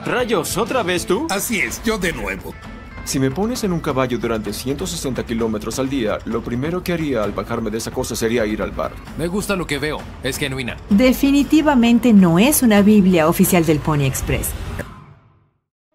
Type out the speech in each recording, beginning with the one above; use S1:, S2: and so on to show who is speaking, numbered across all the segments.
S1: Rayos, ¿otra vez tú?
S2: Así es, yo de nuevo.
S3: Si me pones en un caballo durante 160 kilómetros al día, lo primero que haría al bajarme de esa cosa sería ir al bar.
S4: Me gusta lo que veo, es genuina.
S5: Definitivamente no es una Biblia oficial del Pony Express.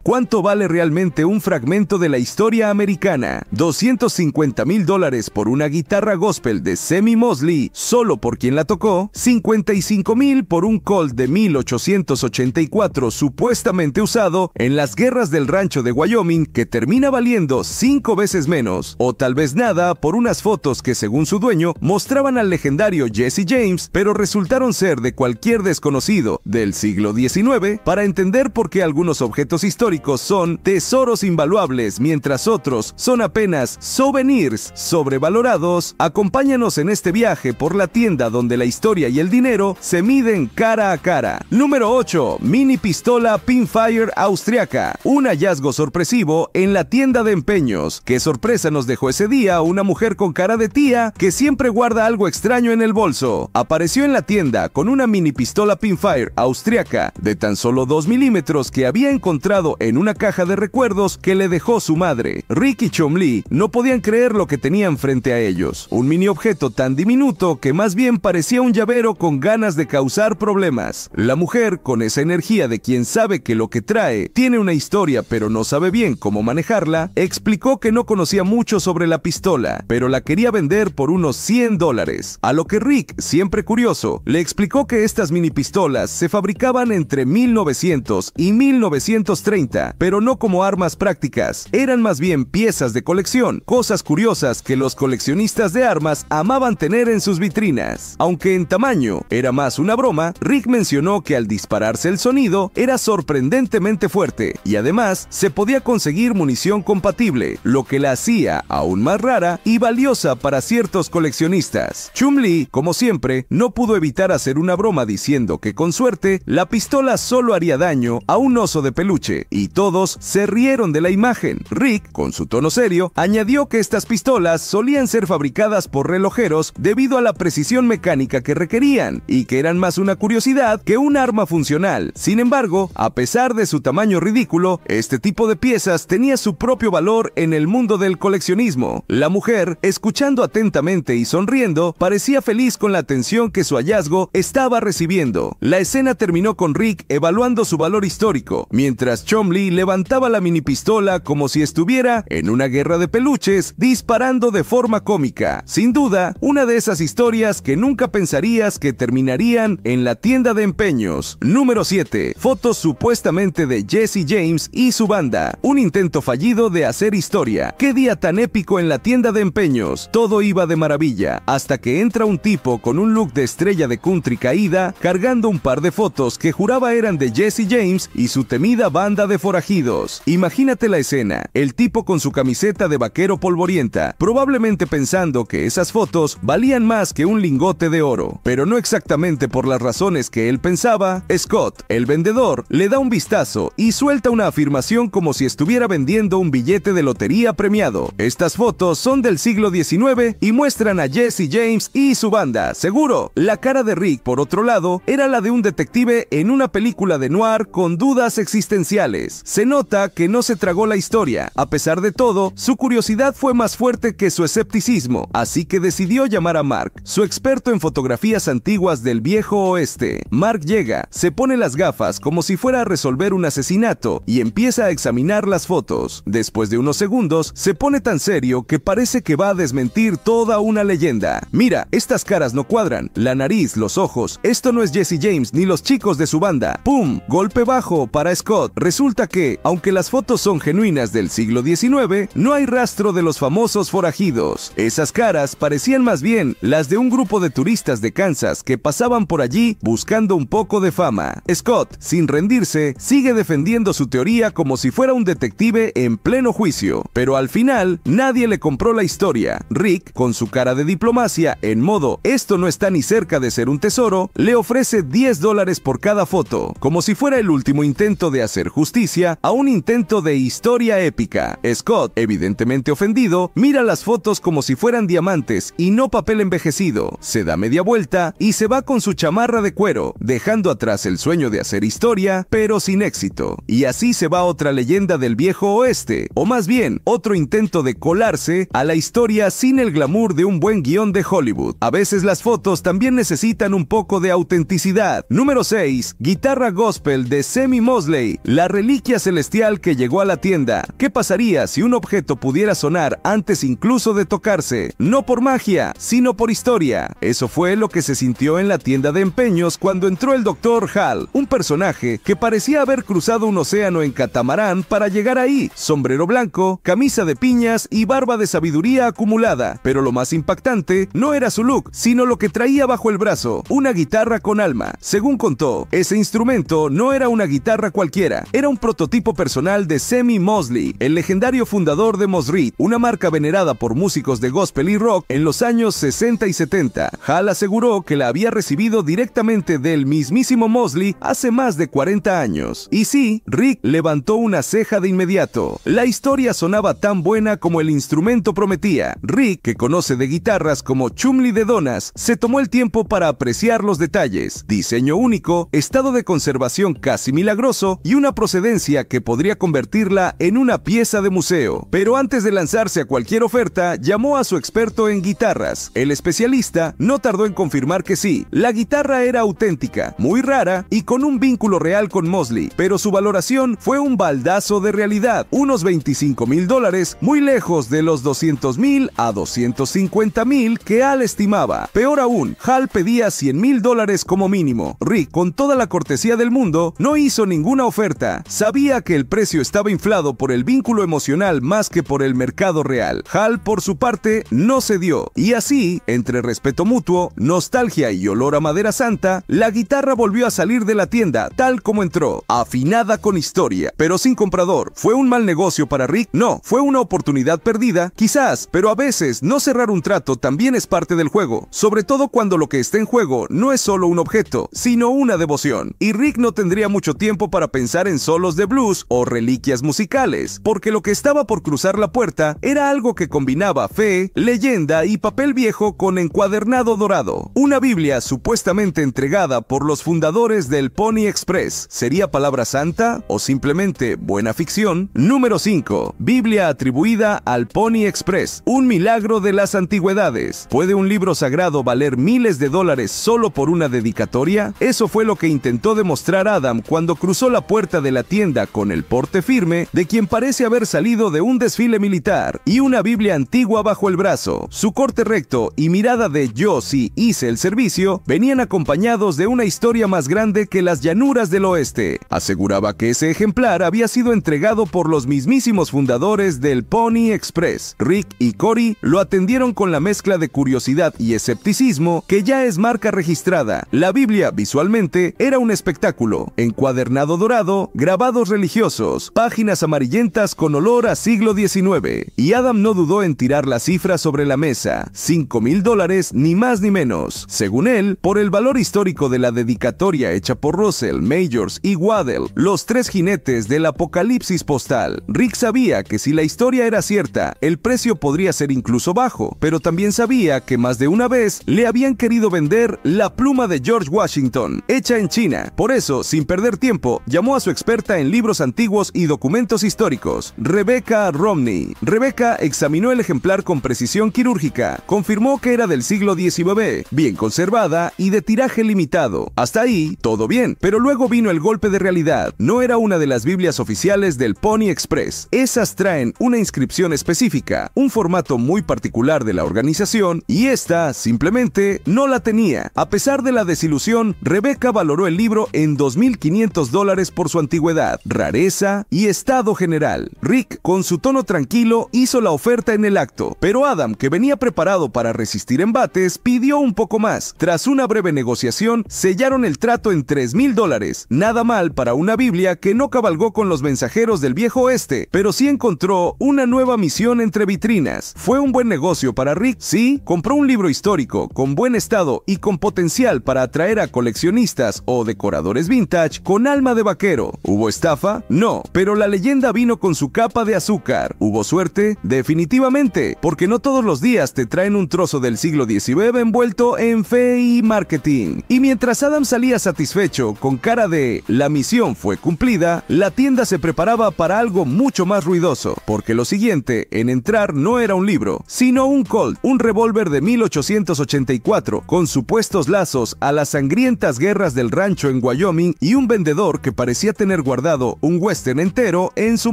S6: ¿Cuánto vale realmente un fragmento de la historia americana? $250,000 por una guitarra gospel de Sammy Mosley, solo por quien la tocó. $55,000 por un Colt de 1884 supuestamente usado en las guerras del rancho de Wyoming, que termina valiendo 5 veces menos. O tal vez nada por unas fotos que, según su dueño, mostraban al legendario Jesse James, pero resultaron ser de cualquier desconocido del siglo XIX, para entender por qué algunos objetos históricos son tesoros invaluables, mientras otros son apenas souvenirs sobrevalorados. Acompáñanos en este viaje por la tienda donde la historia y el dinero se miden cara a cara. Número 8. Mini pistola Pinfire austriaca. Un hallazgo sorpresivo en la tienda de empeños. ¿Qué sorpresa nos dejó ese día una mujer con cara de tía que siempre guarda algo extraño en el bolso? Apareció en la tienda con una mini pistola Pinfire austriaca de tan solo 2 milímetros que había encontrado en una caja de recuerdos que le dejó su madre. Rick y Chom-Lee no podían creer lo que tenían frente a ellos. Un mini objeto tan diminuto que más bien parecía un llavero con ganas de causar problemas. La mujer, con esa energía de quien sabe que lo que trae tiene una historia pero no sabe bien cómo manejarla, explicó que no conocía mucho sobre la pistola, pero la quería vender por unos $100. A lo que Rick, siempre curioso, le explicó que estas mini pistolas se fabricaban entre 1900 y 1930, pero no como armas prácticas, eran más bien piezas de colección, cosas curiosas que los coleccionistas de armas amaban tener en sus vitrinas. Aunque en tamaño era más una broma, Rick mencionó que al dispararse el sonido era sorprendentemente fuerte y además se podía conseguir munición compatible, lo que la hacía aún más rara y valiosa para ciertos coleccionistas. Chom-Lee, como siempre, no pudo evitar hacer una broma diciendo que con suerte la pistola solo haría daño a un oso de peluche, y todos se rieron de la imagen. Rick, con su tono serio, añadió que estas pistolas solían ser fabricadas por relojeros debido a la precisión mecánica que requerían, y que eran más una curiosidad que un arma funcional. Sin embargo, a pesar de su tamaño ridículo, este tipo de piezas tenía su propio valor en el mundo del coleccionismo. La mujer, escuchando atentamente y sonriendo, parecía feliz con la atención que su hallazgo estaba recibiendo. La escena terminó con Rick evaluando su valor histórico, mientras Chom-Lee levantaba la mini pistola como si estuviera en una guerra de peluches, disparando de forma cómica. Sin duda, una de esas historias que nunca pensarías que terminarían en la tienda de empeños. Número 7. Fotos supuestamente de Jesse James y su banda. Un intento fallido de hacer historia. Qué día tan épico en la tienda de empeños. Todo iba de maravilla, hasta que entra un tipo con un look de estrella de country caída, cargando un par de fotos que juraba eran de Jesse James y su temida banda de forajidos. Imagínate la escena, el tipo con su camiseta de vaquero polvorienta, probablemente pensando que esas fotos valían más que un lingote de oro, pero no exactamente por las razones que él pensaba. Scott, el vendedor, le da un vistazo y suelta una afirmación como si estuviera vendiendo un billete de lotería premiado. Estas fotos son del siglo XIX y muestran a Jesse James y su banda, seguro. La cara de Rick, por otro lado, era la de un detective en una película de noir con dudas existenciales. Se nota que no se tragó la historia. A pesar de todo, su curiosidad fue más fuerte que su escepticismo, así que decidió llamar a Mark, su experto en fotografías antiguas del viejo oeste. Mark llega, se pone las gafas como si fuera a resolver un asesinato y empieza a examinar las fotos. Después de unos segundos, se pone tan serio que parece que va a desmentir toda una leyenda. Mira, estas caras no cuadran, la nariz, los ojos, esto no es Jesse James ni los chicos de su banda. ¡Pum! Golpe bajo para Scott. Resulta que, aunque las fotos son genuinas del siglo XIX, no hay rastro de los famosos forajidos. Esas caras parecían más bien las de un grupo de turistas de Kansas que pasaban por allí buscando un poco de fama. Scott, sin rendirse, sigue defendiendo su teoría como si fuera un detective en pleno juicio, pero al final nadie le compró la historia. Rick, con su cara de diplomacia en modo esto no está ni cerca de ser un tesoro, le ofrece $10 por cada foto, como si fuera el último intento de hacer justicia noticia a un intento de historia épica. Scott, evidentemente ofendido, mira las fotos como si fueran diamantes y no papel envejecido, se da media vuelta y se va con su chamarra de cuero, dejando atrás el sueño de hacer historia, pero sin éxito. Y así se va otra leyenda del viejo oeste, o más bien, otro intento de colarse a la historia sin el glamour de un buen guión de Hollywood. A veces las fotos también necesitan un poco de autenticidad. Número 6. Guitarra gospel de Sammy Mosley, la reliquia celestial que llegó a la tienda. ¿Qué pasaría si un objeto pudiera sonar antes incluso de tocarse? No por magia, sino por historia. Eso fue lo que se sintió en la tienda de empeños cuando entró el Dr. Hal, un personaje que parecía haber cruzado un océano en catamarán para llegar ahí. Sombrero blanco, camisa de piñas y barba de sabiduría acumulada. Pero lo más impactante no era su look, sino lo que traía bajo el brazo, una guitarra con alma. Según contó, ese instrumento no era una guitarra cualquiera, era un prototipo personal de Sammy Mosley, el legendario fundador de Mosrite, una marca venerada por músicos de gospel y rock en los años 60 y 70. Hal aseguró que la había recibido directamente del mismísimo Mosley hace más de 40 años. Y sí, Rick levantó una ceja de inmediato. La historia sonaba tan buena como el instrumento prometía. Rick, que conoce de guitarras como Chumley de Donas, se tomó el tiempo para apreciar los detalles. Diseño único, estado de conservación casi milagroso y una procedencia que podría convertirla en una pieza de museo. Pero antes de lanzarse a cualquier oferta, llamó a su experto en guitarras. El especialista no tardó en confirmar que sí, la guitarra era auténtica, muy rara y con un vínculo real con Mosley, pero su valoración fue un baldazo de realidad, unos $25,000, muy lejos de los $200,000 a $250,000 que Hal estimaba. Peor aún, Hal pedía $100,000 como mínimo. Rick, con toda la cortesía del mundo, no hizo ninguna oferta. Sabía que el precio estaba inflado por el vínculo emocional más que por el mercado real. Hal, por su parte, no cedió. Y así, entre respeto mutuo, nostalgia y olor a madera santa, la guitarra volvió a salir de la tienda tal como entró, afinada con historia, pero sin comprador. ¿Fue un mal negocio para Rick? No, fue una oportunidad perdida, quizás, pero a veces no cerrar un trato también es parte del juego, sobre todo cuando lo que está en juego no es solo un objeto, sino una devoción. Y Rick no tendría mucho tiempo para pensar en solos de blues o reliquias musicales, porque lo que estaba por cruzar la puerta era algo que combinaba fe, leyenda y papel viejo con encuadernado dorado. Una Biblia supuestamente entregada por los fundadores del Pony Express. ¿Sería palabra santa o simplemente buena ficción? Número 5. Biblia atribuida al Pony Express, un milagro de las antigüedades. ¿Puede un libro sagrado valer miles de dólares solo por una dedicatoria? Eso fue lo que intentó demostrar Adam cuando cruzó la puerta de la tienda con el porte firme de quien parece haber salido de un desfile militar y una Biblia antigua bajo el brazo. Su corte recto y mirada de "yo sí hice el servicio" venían acompañados de una historia más grande que las llanuras del oeste. Aseguraba que ese ejemplar había sido entregado por los mismísimos fundadores del Pony Express. Rick y Cory lo atendieron con la mezcla de curiosidad y escepticismo que ya es marca registrada. La Biblia visualmente era un espectáculo, encuadernado dorado, grabados religiosos, páginas amarillentas con olor a siglo XIX. Y Adam no dudó en tirar la cifra sobre la mesa, $5,000 ni más ni menos. Según él, por el valor histórico de la dedicatoria hecha por Russell, Majors y Waddell, los tres jinetes del apocalipsis postal. Rick sabía que si la historia era cierta, el precio podría ser incluso bajo, pero también sabía que más de una vez le habían querido vender la pluma de George Washington, hecha en China. Por eso, sin perder tiempo, llamó a su experta en libros antiguos y documentos históricos, Rebecca Romney. Rebecca examinó el ejemplar con precisión quirúrgica, confirmó que era del siglo XIX, bien conservada y de tiraje limitado. Hasta ahí, todo bien, pero luego vino el golpe de realidad. No era una de las Biblias oficiales del Pony Express. Esas traen una inscripción específica, un formato muy particular de la organización, y esta simplemente no la tenía. A pesar de la desilusión, Rebecca valoró el libro en $2,500 por su antigüedad, rareza y estado general. Rick, con su tono tranquilo, hizo la oferta en el acto, pero Adam, que venía preparado para resistir embates, pidió un poco más. Tras una breve negociación, sellaron el trato en $3,000. Nada mal para una Biblia que no cabalgó con los mensajeros del viejo oeste, pero sí encontró una nueva misión entre vitrinas. ¿Fue un buen negocio para Rick? Sí, compró un libro histórico, con buen estado y con potencial para atraer a coleccionistas o decoradores vintage con alma de vaquero. ¿Hubo estafa? No, pero la leyenda vino con su capa de azúcar. ¿Hubo suerte? Definitivamente, porque no todos los días te traen un trozo del siglo XIX envuelto en fe y marketing. Y mientras Adam salía satisfecho, con cara de "la misión fue cumplida", la tienda se preparaba para algo mucho más ruidoso, porque lo siguiente en entrar no era un libro, sino un Colt, un revólver de 1884, con supuestos lazos a las sangrientas guerras del rancho en Wyoming y un vendedor que parecía tener guardado un western entero en su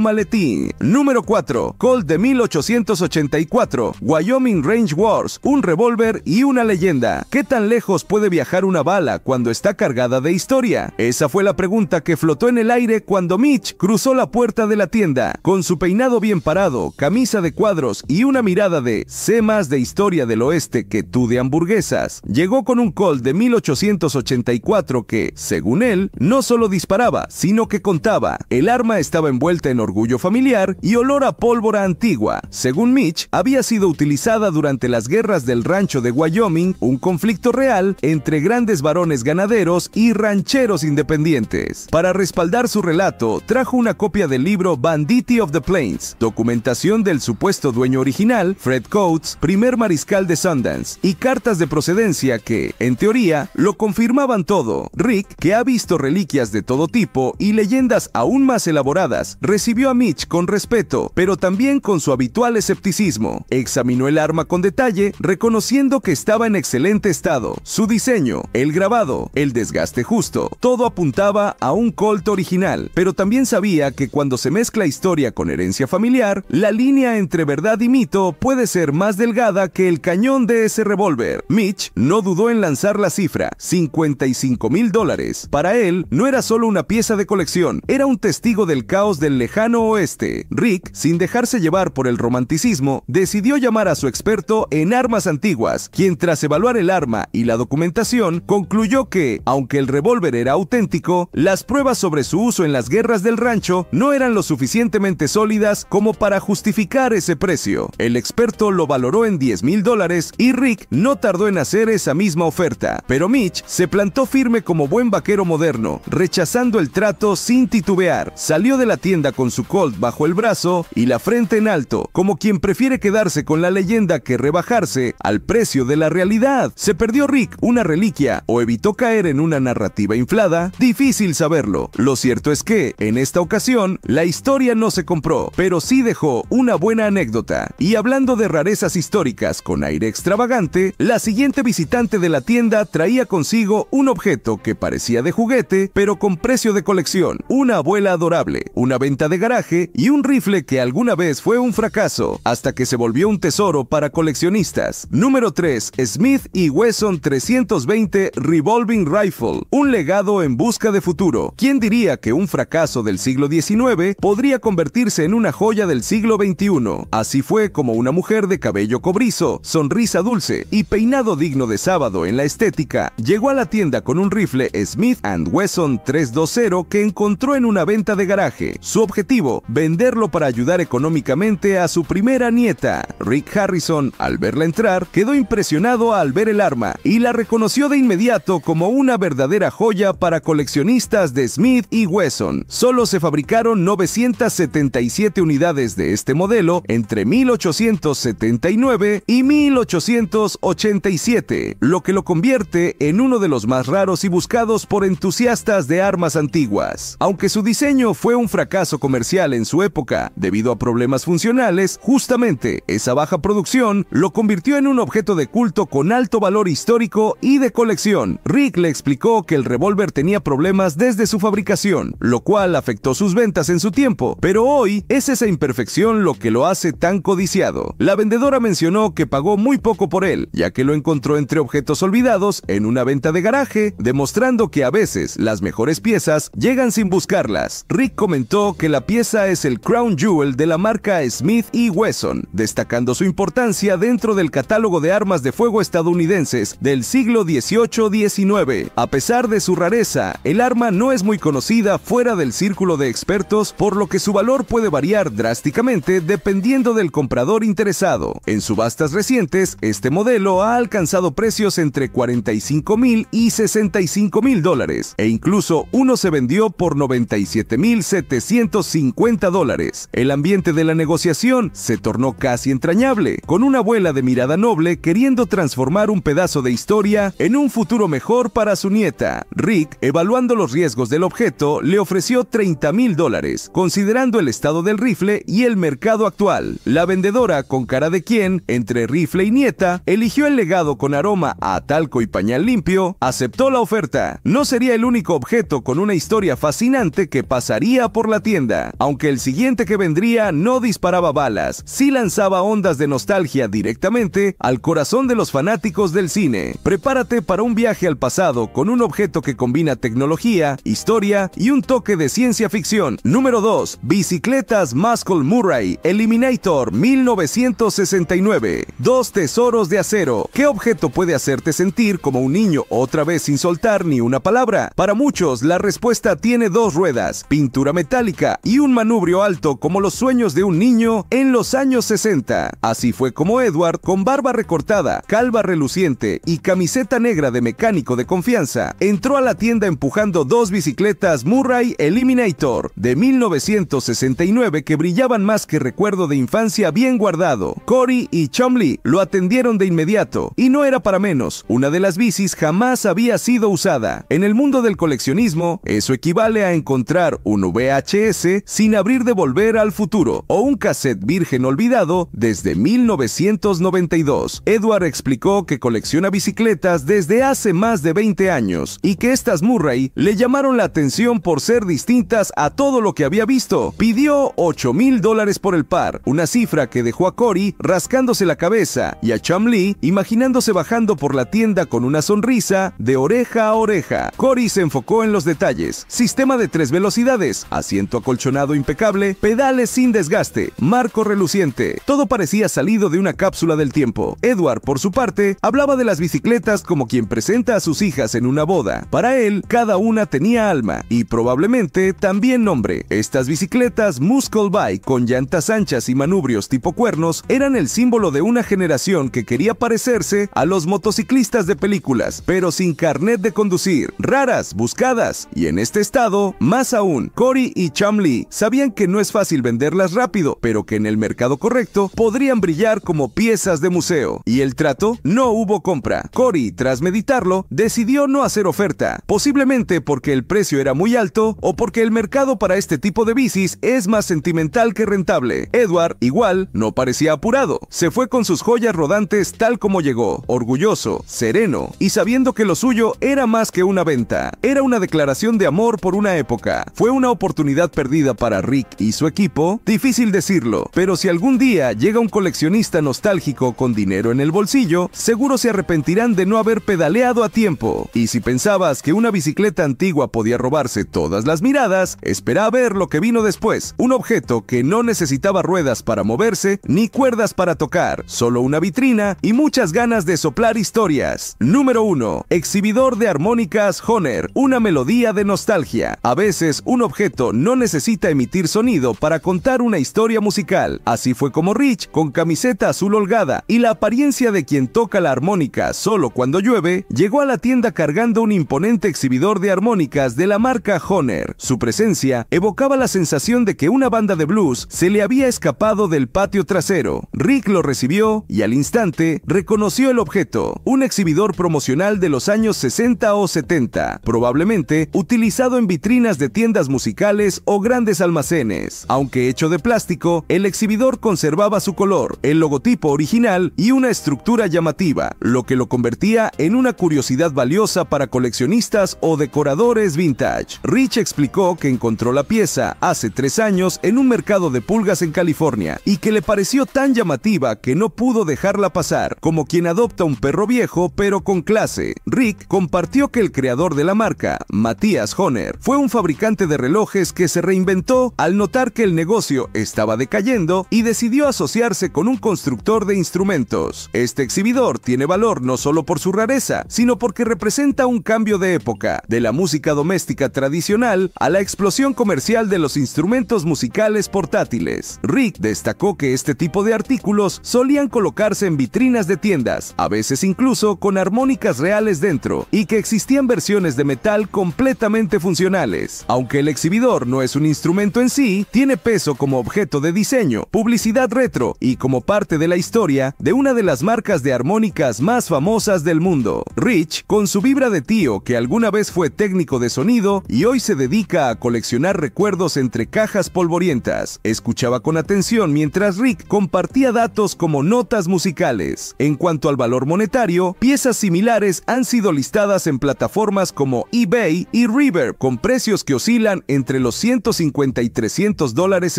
S6: maletín. Número 4. Colt de 1884, Wyoming Range Wars, un revólver y una leyenda. ¿Qué tan lejos puede viajar una bala cuando está cargada de historia? Esa fue la pregunta que flotó en el aire cuando Mitch cruzó la puerta de la tienda. Con su peinado bien parado, camisa de cuadros y una mirada de "sé más de historia del oeste que tú de hamburguesas", llegó con un Colt de 1884 que, según él, no solo disparaba, sino que contaba. El arma estaba envuelta en orgullo familiar y olor a pólvora antigua. Según Mitch, había sido utilizada durante las guerras del rancho de Wyoming, un conflicto real entre grandes varones ganaderos y rancheros independientes. Para respaldar su relato, trajo una copia del libro Banditti of the Plains, documentación del supuesto dueño original, Fred Coates, primer mariscal de Sundance, y cartas de procedencia que, en teoría, lo confirmaban todo. Rick, que ha visto reliquias de todo tipo y leyendas aún más elaboradas, recibió a Mitch con respeto, pero también con su habitual escepticismo. Examinó el arma con detalle, reconociendo que estaba en excelente estado. Su diseño, el grabado, el desgaste justo, todo apuntaba a un Colt original, pero también sabía que cuando se mezcla historia con herencia familiar, la línea entre verdad y mito puede ser más delgada que el cañón de ese revólver. Mitch no dudó en lanzar la cifra, $55,000. Para él, no era solo una pieza de colección, era un testigo del caos del lejano oeste. Rick, sin dejarse llevar por el romanticismo, decidió llamar a su experto en armas antiguas, quien tras evaluar el arma y la documentación, concluyó que, aunque el revólver era auténtico, las pruebas sobre su uso en las guerras del rancho no eran lo suficientemente sólidas como para justificar ese precio. El experto lo valoró en $10,000 y Rick no tardó en hacer esa misma oferta, pero Mitch se plantó firme como buen vaquero moderno, rechazando el trato sin titubear. Salió de la tienda con su Colt bajo el brazo y la frente en alto, como quien prefiere quedarse con la leyenda que rebajarse al precio de la realidad. ¿Se perdió Rick una reliquia o evitó caer en una narrativa inflada? Difícil saberlo. Lo cierto es que, en esta ocasión, la historia no se compró, pero sí dejó una buena anécdota. Y hablando de rarezas históricas con aire extravagante, la siguiente visitante de la tienda traía consigo un objeto que parecía de juguete, pero con precio de colección, una abuela adorable, una venta de garaje y un rifle que alguna vez fue un fracaso, hasta que se volvió un tesoro para coleccionistas. Número 3. Smith & Wesson 320 Revolving Rifle, un legado en busca de futuro. ¿Quién diría que un fracaso del siglo XIX podría convertirse en una joya del siglo XXI? Así fue como una mujer de cabello cobrizo, sonrisa dulce y peinado digno de sábado en la estética, llegó a la tienda con un rifle Smith & Wesson 320 que encontró en una venta de garaje. Su objetivo, venderlo para ayudar económicamente a su primera nieta. Rick Harrison, al verla entrar, quedó impresionado al ver el arma y la reconoció de inmediato como una verdadera joya para coleccionistas de Smith & Wesson. Solo se fabricaron 977 unidades de este modelo entre 1879 y 1887, lo que lo convierte en uno de los más raros y buscados por entusiastas de armas antiguas. Aunque su diseño fue un fracaso comercial en su época debido a problemas funcionales, justamente esa baja producción lo convirtió en un objeto de culto con alto valor histórico y de colección. Rick le explicó que el revólver tenía problemas desde su fabricación, lo cual afectó sus ventas en su tiempo, pero hoy es esa imperfección lo que lo hace tan codiciado. La vendedora mencionó que pagó muy poco por él, ya que lo encontró entre objetos olvidados en una venta de garaje, demostrando que a veces las mejores piezas llegan sin buscarlas. Rick comentó que la pieza es el Crown Jewel de la marca Smith & Wesson, destacando su importancia dentro del catálogo de armas de fuego estadounidenses del siglo XVIII-XIX. A pesar de su rareza, el arma no es muy conocida fuera del círculo de expertos, por lo que su valor puede variar drásticamente dependiendo del comprador interesado. En subastas recientes, este modelo ha alcanzado precios entre $45,000 y $65,000, e incluso uno se vendió por $900,000. $97,750. El ambiente de la negociación se tornó casi entrañable, con una abuela de mirada noble queriendo transformar un pedazo de historia en un futuro mejor para su nieta. Rick, evaluando los riesgos del objeto, le ofreció $30,000, considerando el estado del rifle y el mercado actual. La vendedora, con cara de quien, entre rifle y nieta, eligió el legado con aroma a talco y pañal limpio, aceptó la oferta. No sería el único objeto con una historia fascinante que pasaría por la tienda, aunque el siguiente que vendría no disparaba balas, sí lanzaba ondas de nostalgia directamente al corazón de los fanáticos del cine. Prepárate para un viaje al pasado con un objeto que combina tecnología, historia y un toque de ciencia ficción. Número 2. Bicicletas Muscle Murray Eliminator 1969. Dos tesoros de acero. ¿Qué objeto puede hacerte sentir como un niño otra vez sin soltar ni una palabra? Para muchos, la respuesta tiene dos ruedas, pintura metálica y un manubrio alto como los sueños de un niño en los años 60. Así fue como Edward, con barba recortada, calva reluciente y camiseta negra de mecánico de confianza, entró a la tienda empujando dos bicicletas Murray Eliminator de 1969 que brillaban más que recuerdo de infancia bien guardado. Cory y Chumley lo atendieron de inmediato, y no era para menos, una de las bicis jamás había sido usada. En el mundo del coleccionismo, eso equivale a encontrar un VHS sin abrir de Volver al Futuro o un cassette virgen olvidado desde 1992. Edward explicó que colecciona bicicletas desde hace más de 20 años y que estas Murray le llamaron la atención por ser distintas a todo lo que había visto. Pidió $8,000 por el par, una cifra que dejó a Cory rascándose la cabeza y a Chumley imaginándose bajando por la tienda con una sonrisa de oreja a oreja. Cory se enfocó en los detalles: sistema de 3 velocidades, asiento acolchonado impecable, pedales sin desgaste, marco reluciente. Todo parecía salido de una cápsula del tiempo. Edward, por su parte, hablaba de las bicicletas como quien presenta a sus hijas en una boda. Para él, cada una tenía alma y probablemente también nombre. Estas bicicletas Muscle Bike con llantas anchas y manubrios tipo cuernos eran el símbolo de una generación que quería parecerse a los motociclistas de películas, pero sin carnet de conducir, raras, buscadas, y en este estado, más aún. Cory y Chumley sabían que no es fácil venderlas rápido, pero que en el mercado correcto podrían brillar como piezas de museo. ¿Y el trato? No hubo compra. Cory, tras meditarlo, decidió no hacer oferta, posiblemente porque el precio era muy alto o porque el mercado para este tipo de bicis es más sentimental que rentable. Edward, igual, no parecía apurado. Se fue con sus joyas rodantes tal como llegó, orgulloso, sereno y sabiendo que lo suyo era más que una venta. Era una declaración de amor por una época. ¿Fue una oportunidad perdida para Rick y su equipo? Difícil decirlo, pero si algún día llega un coleccionista nostálgico con dinero en el bolsillo, seguro se arrepentirán de no haber pedaleado a tiempo. Y si pensabas que una bicicleta antigua podía robarse todas las miradas, espera a ver lo que vino después. Un objeto que no necesitaba ruedas para moverse ni cuerdas para tocar, solo una vitrina y muchas ganas de soplar historias. Número 1. Exhibidor de armónicas Hohner, una melodía de nostalgia. A veces un objeto no necesita emitir sonido para contar una historia musical. Así fue como Rich, con camiseta azul holgada y la apariencia de quien toca la armónica solo cuando llueve, llegó a la tienda cargando un imponente exhibidor de armónicas de la marca Hohner. Su presencia evocaba la sensación de que una banda de blues se le había escapado del patio trasero. Rick lo recibió y al instante reconoció el objeto, un exhibidor promocional de los años 60 o 70, probablemente utilizado en vitrinas de tiendas musicales o grandes almacenes. Aunque hecho de plástico, el exhibidor conservaba su color, el logotipo original y una estructura llamativa, lo que lo convertía en una curiosidad valiosa para coleccionistas o decoradores vintage. Rich explicó que encontró la pieza hace 3 años en un mercado de pulgas en California y que le pareció tan llamativa que no pudo dejarla pasar, como quien adopta un perro viejo pero con clase. Rick compartió que el creador de la marca, Matthias Hohner, fue un fabricante de relojes que se reinventó al notar que el negocio estaba decayendo y decidió asociarse con un constructor de instrumentos. Este exhibidor tiene valor no solo por su rareza, sino porque representa un cambio de época, de la música doméstica tradicional a la explosión comercial de los instrumentos musicales portátiles. Rick destacó que este tipo de artículos solían colocarse en vitrinas de tiendas, a veces incluso con armónicas reales dentro, y que existían versiones de metal completamente funcionales. musicales. Aunque el exhibidor no es un instrumento en sí, tiene peso como objeto de diseño, publicidad retro y como parte de la historia de una de las marcas de armónicas más famosas del mundo. Rich, con su vibra de tío que alguna vez fue técnico de sonido y hoy se dedica a coleccionar recuerdos entre cajas polvorientas, escuchaba con atención mientras Rick compartía datos como notas musicales. En cuanto al valor monetario, piezas similares han sido listadas en plataformas como eBay y Reverb, con precios que oscilan entre los 150 y 300 dólares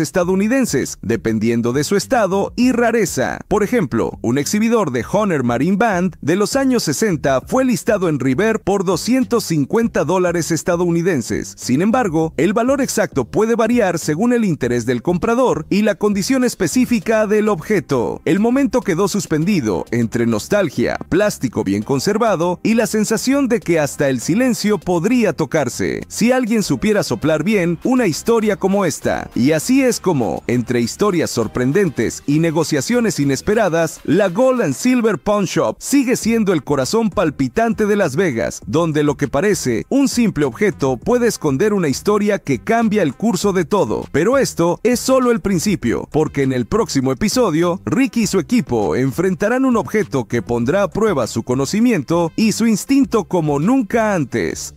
S6: estadounidenses, dependiendo de su estado y rareza. Por ejemplo, un exhibidor de Honor Marine Band de los años 60 fue listado en Reverb por 250 dólares estadounidenses. Sin embargo, el valor exacto puede variar según el interés del comprador y la condición específica del objeto. El momento quedó suspendido entre nostalgia, plástico bien conservado y la sensación de que hasta el silencio podría tocarse, si alguien supiera soplar bien una historia como esta. Y así es como, entre historias sorprendentes y negociaciones inesperadas, la Gold and Silver Pawn Shop sigue siendo el corazón palpitante de Las Vegas, donde lo que parece un simple objeto puede esconder una historia que cambia el curso de todo. Pero esto es solo el principio, porque en el próximo episodio, Rick y su equipo enfrentarán un objeto que pondrá a prueba su conocimiento y su instinto como nunca antes.